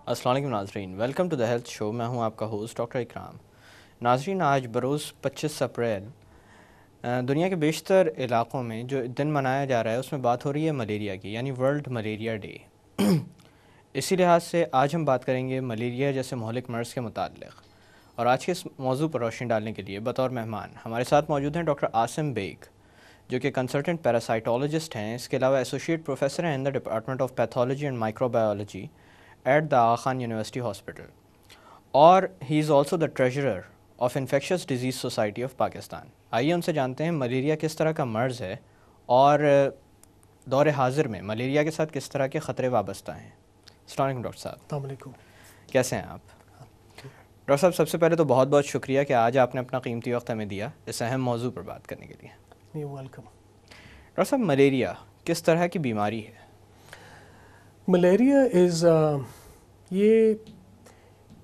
السلام علیکم ناظرین، ویلکم ٹو دا ہیلتھ شو۔ میں ہوں آپ کا ہوسٹ ڈاکٹر اکرام۔ ناظرین، آج بروز 25 اپریل دنیا کے بیشتر علاقوں میں جو دن منایا جا رہا ہے اس میں بات ہو رہی ہے ملیریا کی، یعنی ورلڈ ملیریا ڈے۔ اسی لحاظ سے آج ہم بات کریں گے ملیریا جیسے مہلک مرض کے متعلق، اور آج کے اس موضوع پر روشنی ڈالنے کے لیے بطور مہمان ہمارے ساتھ موجود ہیں ڈاکٹر عاصم بیگ، جو کہ کنسلٹنٹ پیراسائٹولوجسٹ ہیں۔ اس کے علاوہ ایسوسیٹ پروفیسر ہیں in the department of pathology and microbiology at the Aga Khan university hospital, اور he is also the treasurer of infectious disease society of Pakistan. آئیے ان سے جانتے ہیں ملیریا کس طرح کا مرض ہے اور دور حاضر میں ملیریا کے ساتھ کس طرح کے خطرے وابستہ ہیں۔ السلام علیکم ڈاکٹر صاحب۔ السلام علیکم۔ کیسے ہیں آپ؟ ڈاکٹر صاحب، سب سے پہلے تو بہت بہت شکریہ کہ آج آپ نے اپنا قیمتی وقت ہمیں دیا اس اہم موضوع پر بات کرنے کے لیے۔ ویلکم۔ ڈاکٹر صاحب، ملیریا کس طرح کی بیماری ہے؟ ملیریا یہ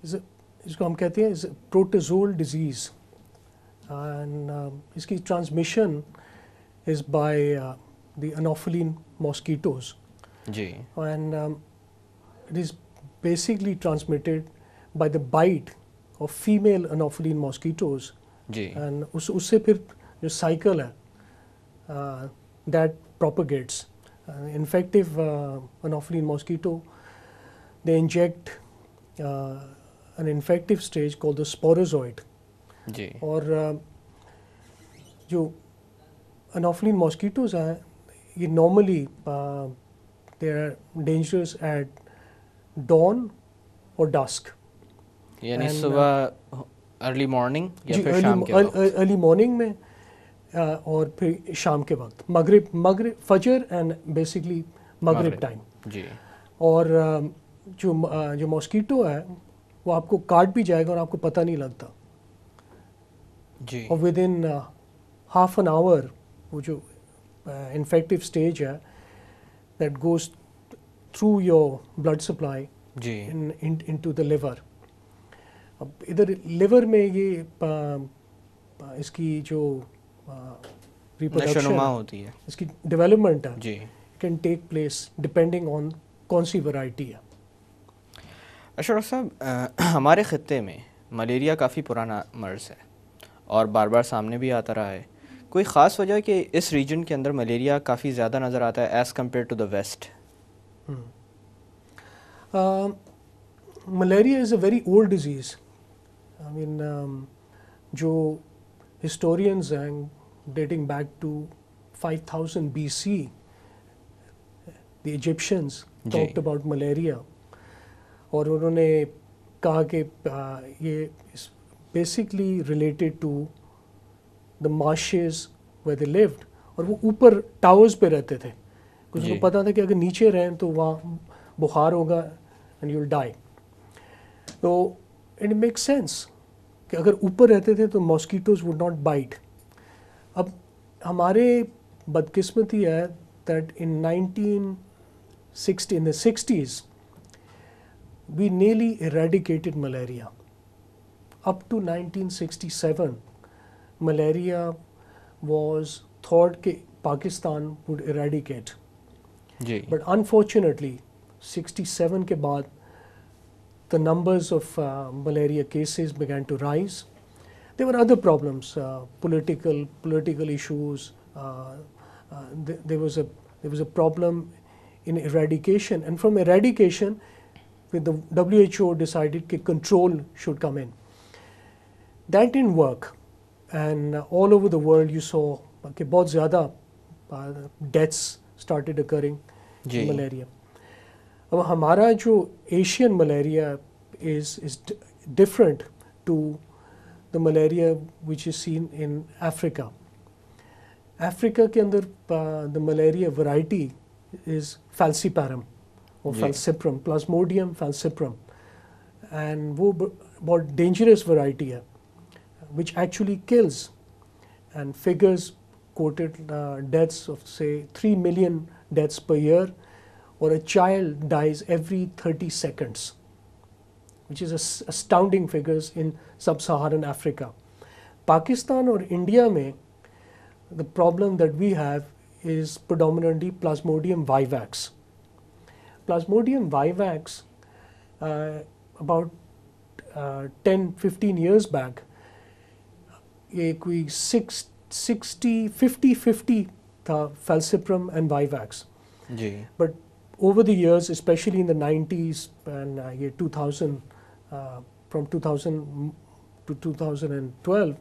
اس کو ہم کہتے ہیں پروٹوزول ڈیزیز، اینڈ اس کی transmission is by the anopheline mosquitoes, ji, and it is basically transmitted by the bite of female anopheline mosquitoes, ji, and اس سے پھر جو سائیکل ہے that propagates infective Anopheline mosquito. They inject an infective stage called the sporozoid. جی، اور جو Anopheline mosquitoes ہیں یہ normally they are dangerous at dawn or dusk. یعنی صبح ارلی مارننگ یا جی پھر شام کے وقت؟ ارلی مارننگ میں اور پھر شام کے وقت، مغرب فجر اینڈ بیسکلی مغرب ٹائم۔ جی، اور جو ماسکیٹو ہے وہ آپ کو کاٹ بھی جائے گا اور آپ کو پتہ نہیں لگتا، جی، اور with in half an hour وہ جو انفیکٹو اسٹیج ہے that goes through your blood supply جی، انٹو دا لیور۔ اب ادھر لیور میں یہ اس کی جو نشوونما ہوتی ہے، اس کی ڈیولپمنٹ ہے، ji. Can take place depending on کون سی ورائٹی ہے۔ ڈاکٹر صاحب، ہمارے خطے میں ملیریا کافی پرانا مرض ہے اور بار بار سامنے بھی آتا رہا ہے۔ کوئی خاص وجہ ہے کہ اس ریجن کے اندر ملیریا کافی زیادہ نظر آتا ہے as compare to the west? Malaria is a very old disease. I mean جو ہسٹورینز ہیں dating back to 5000 BC, the Egyptians talked about malaria، اور انہوں نے کہا کہ یہ basically related to the marshes where they lived، اور وہ اوپر ٹاورز پہ رہتے تھے، کچھ کو پتا تھا کہ اگر نیچے رہیں تو وہاں بخار ہوگا and you'll die۔ تو it makes sense کہ اگر اوپر رہتے تھے تو mosquitoes would not bite۔ اب ہمارے بدقسمتی ہے that in the 60s we nearly eradicated malaria. Up to 1967 malaria was thought کہ Pakistan would eradicate. G, But unfortunately 67 کے بعد the numbers of malaria cases began to rise. There were other problems, political issues. There was a problem in eradication, and from eradication, the WHO decided that control should come in. That didn't work, and all over the world you saw کہ بہت زیادہ deaths started occurring in malaria. اب ہمارا جو Asian malaria is different to the malaria which is seen in Africa. Africa کے اندر the malaria variety is falciparum or falciparum, Plasmodium falciparum, and وہ بہت dangerous variety ہے which actually kills, and figures quoted deaths of say 3 million deaths per year, or a child dies every 30 seconds, which is astounding figures in sub-Saharan Africa. Pakistan or India mein, the problem that we have is predominantly Plasmodium vivax. Plasmodium vivax about 10-15 years back یہ کوئی 50-50 تھا falciparum and Vivax. G. But over the years, especially in the 90s and year 2000, from 2000 to 2012,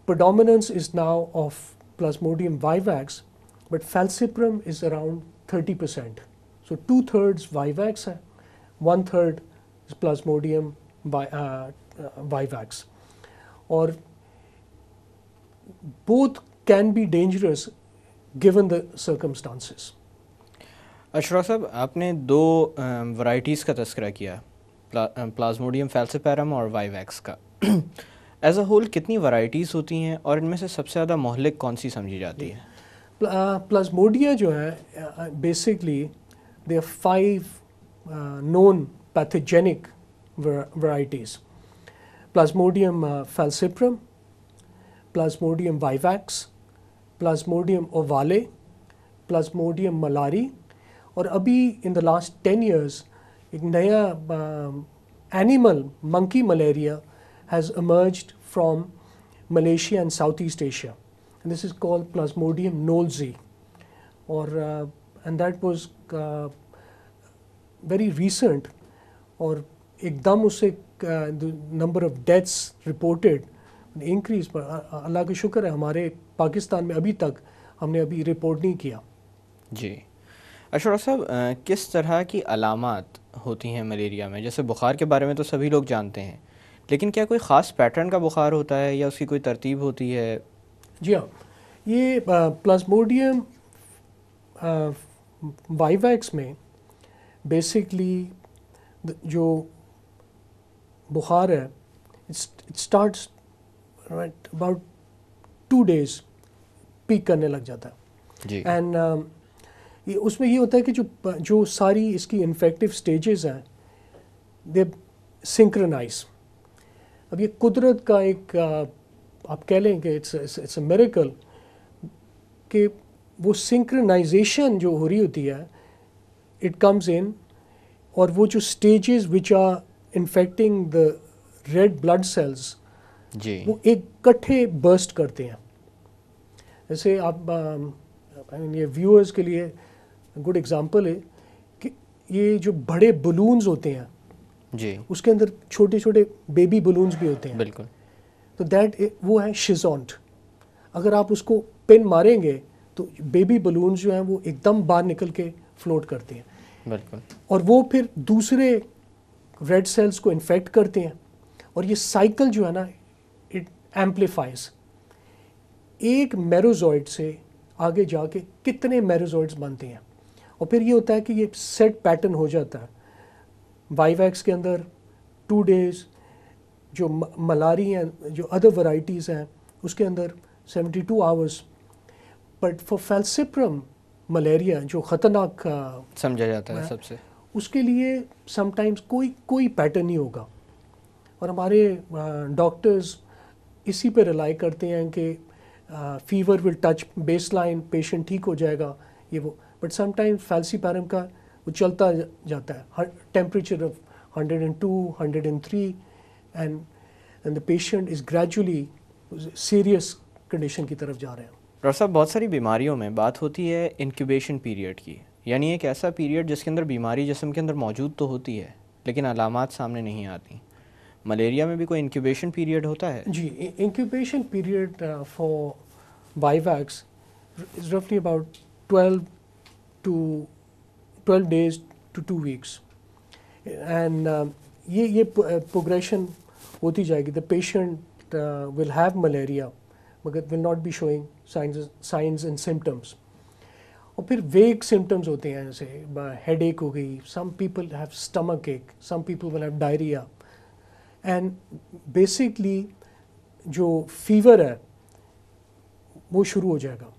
predominance is now of Plasmodium vivax, but falciparum is around 30%. So 2/3 vivax hai, 1/3 is Plasmodium vivax. Or both can be dangerous given the circumstances. اشرف صاحب آپ نے دو varieties کا تذکرہ کیا، plasmodium فیلسیپیرم اور وائیویکس کا. As a whole کتنی varieties ہوتی ہیں اور ان میں سے سب سے زیادہ مہلک کون سی سمجھی جاتی ہے؟ پلازموڈیا جو ہے basically they are 5 non pathogenic varieties: plasmodium falciparum, plasmodium vivax, plasmodium ovale, plasmodium malariae, اور ابھی ان دا لاسٹ 10 years ایک نیا animal monkey malaria has emerged from Malaysia and South East Asia. This is called plasmodium knowlesi, اور and that was very recent, اور ایک دم اس سے number of deaths reported increase. پر اللہ کا شکر ہے ہمارے پاکستان میں ابھی تک ہم نے ابھی رپورٹ نہیں کیا. جی. اشرف صاحب کس طرح کی علامات ہوتی ہیں ملیریا میں؟ جیسے بخار کے بارے میں تو سبھی لوگ جانتے ہیں، لیکن کیا کوئی خاص پیٹرن کا بخار ہوتا ہے یا اس کی کوئی ترتیب ہوتی ہے؟ جی ہاں، یہ پلازموڈیم وائیویکس میں بیسکلی جو بخار ہے it starts about 2 days peak کرنے لگ جاتا ہے. جی. اینڈ اس میں یہ ہوتا ہے کہ جو ساری اس کی انفیکٹیو سٹیجز ہیں دے سنکرونائز. اب یہ قدرت کا ایک آپ کہہ لیں کہ اٹس اے میریکل کہ وہ سنکرونائزیشن جو ہو رہی ہوتی ہے اٹ کمز ان، اور وہ جو stages which are infecting the red blood cells جی وہ ایک کٹھے برسٹ کرتے ہیں. جیسے آپ یہ ویورز کے لیے گڈ ایگزامپل ہے کہ یہ جو بڑے بلونز ہوتے ہیں جی اس کے اندر چھوٹے چھوٹے بیبی بلونز بھی ہوتے ہیں. بالکل. تو دیٹ وہ ہے شیزونٹ. اگر آپ اس کو پن ماریں گے تو بیبی بلونز جو ہیں وہ ایک دم باہر نکل کے فلوٹ کرتے ہیں. بالکل. اور وہ پھر دوسرے ریڈ سیلز کو انفیکٹ کرتے ہیں، اور یہ سائیکل جو ہے نا اٹ ایمپلیفائز. ایک میروزوئڈ سے آگے جا کے کتنے میروزوئڈز بنتے ہیں، اور پھر یہ ہوتا ہے کہ یہ سیٹ پیٹرن ہو جاتا ہے. وائیویکس کے اندر 2 days، جو ملاری ہیں جو ادر ورائٹیز ہیں اس کے اندر 72 hours. بٹ فار فیلسیپرم ملیریا جو خطرناک سمجھا جاتا ہے سب سے، اس کے لیے سم ٹائمز کوئی پیٹرن نہیں ہوگا، اور ہمارے ڈاکٹرز اسی پہ ریلائی کرتے ہیں کہ fever will touch baseline, patient ٹھیک ہو جائے گا یہ وہ. بٹ سم ٹائم فیلسیپیرم کا وہ چلتا جاتا ہے، temperature of 102 103 and the patient is gradually serious condition کی طرف جا رہے ہیں. ڈاکٹر صاحب بہت ساری بیماریوں میں بات ہوتی ہے انکیوبیشن پیریڈ کی، یعنی ایک ایسا پیریڈ جس کے اندر بیماری جسم کے اندر موجود تو ہوتی ہے لیکن علامات سامنے نہیں آتی. ملیریا میں بھی کوئی انکیوبیشن پیریڈ ہوتا ہے؟ جی، incubation period for vivax is رفلی about 12 days to 2 weeks. And یہ پروگریشن ہوتی جائے گی. The patient will have malaria مگر will not be showing signs and symptoms. اور پھر ویگ سمٹمز ہوتے ہیں، جیسے ہیڈ ایک ہو گئی، سم پیپل ہیو اسٹمک ایک، some people will have diarrhoea. And basically جو فیور ہے وہ شروع ہو جائے گا.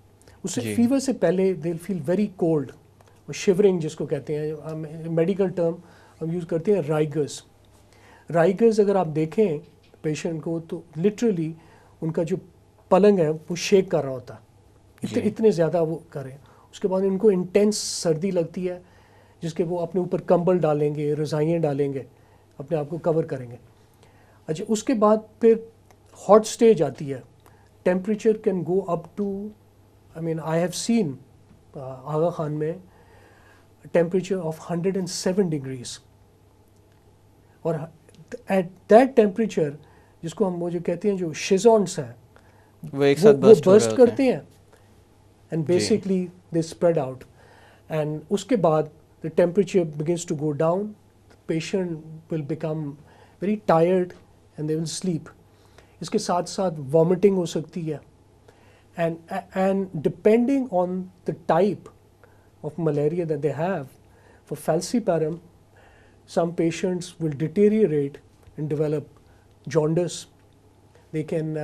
اس سے فیور سے پہلے دے ول فیل ویری کولڈ، شیورنگ جس کو کہتے ہیں، میڈیکل ٹرم ہم یوز کرتے ہیں رائگرز. رائگرز اگر آپ دیکھیں پیشنٹ کو تو لٹرلی ان کا جو پلنگ ہے وہ شیک کر رہا ہوتا ہے، اتنے زیادہ وہ کریں. اس کے بعد ان کو انٹینس سردی لگتی ہے، جس کے وہ اپنے اوپر کمبل ڈالیں گے, رضائیاں ڈالیں گے, اپنے آپ کو کور کریں گے. اچھا اس کے بعد پھر ہاٹ سٹیج آتی ہے. Temperature can go up to, I mean I have seen Aga Khan میں ٹیمپریچر آف 107 ڈگریز, اور ایٹ دیٹ ٹیمپریچر جس کو ہم وہ جو کہتے ہیں جو شیزونس ہیں وہ ایک ساتھ وہ برسٹ برسٹ کرتے ہیں and basically they spread out. And اس کے بعد the temperature begins to go down, the patient will become very tired and they will sleep. اس کے ساتھ ساتھ vomiting ہو سکتی ہے, and depending on the type of malaria that they have, for falciparum some patients will deteriorate and develop jaundice. They can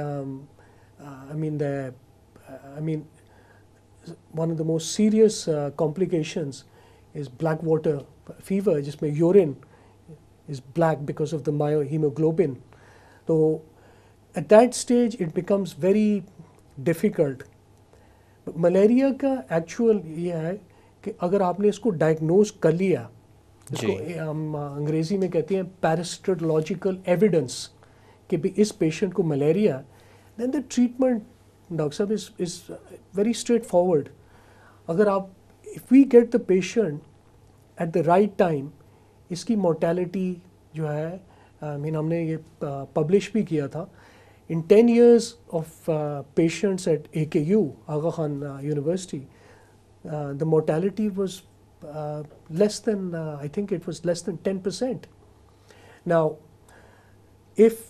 one of the most serious complications is black water fever, جس میں urine is black because of the myohemoglobin. So at that stage it becomes very difficult. Malaria کا actual یہ ہے کہ اگر آپ نے اس کو ڈائگنوز کر لیا, اس کو ہم انگریزی میں کہتے ہیں پیراسٹولوجیکل ایویڈنس کہ بھی اس پیشنٹ کو malaria, then the treatment doctor صاحب از ویری اسٹریٹ فارورڈ. اگر آپ if we get the patient at the right time, اس کی mortality جو ہے ہم نے یہ پبلش بھی کیا تھا, in 10 years of patients at AKU, Aga Khan University, the mortality was less than, I think it was less than 10%. Now, if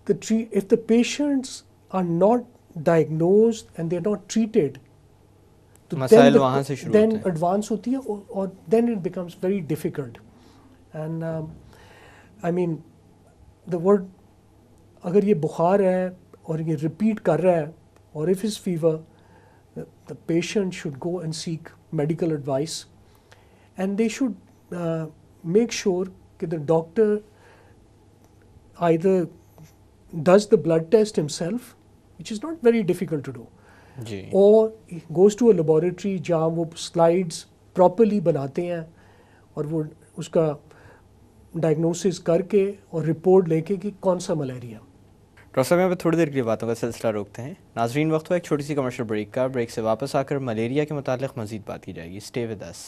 the patients are not diagnosed and they're not treated, مسائل وہاں سے شروع then advance ہوتی ہے, اور then it becomes very difficult. And I mean the word, اگر یہ بخار ہے اور یہ repeat کر رہا ہے, اور if it's fever, the patient should go and seek medical advice, and they should make sure that the doctor either does the blood test himself, which is not very difficult to do, اور goes to a laboratory جہاں وہ slides properly بناتے ہیں اور وہ اس کا diagnosis کر کے اور رپورٹ لے کے کہ کون سا ملیریا. ڈاکٹر صاحب یہاں پہ تھوڑی دیر کے لیے باتوں کا سلسلہ روکتے ہیں. ناظرین وقت ہوا ایک چھوٹی سی کمرشل بریک کا. بریک سے واپس آ کر ملیریا کے متعلق مزید بات کی جائے گی. Stay with us.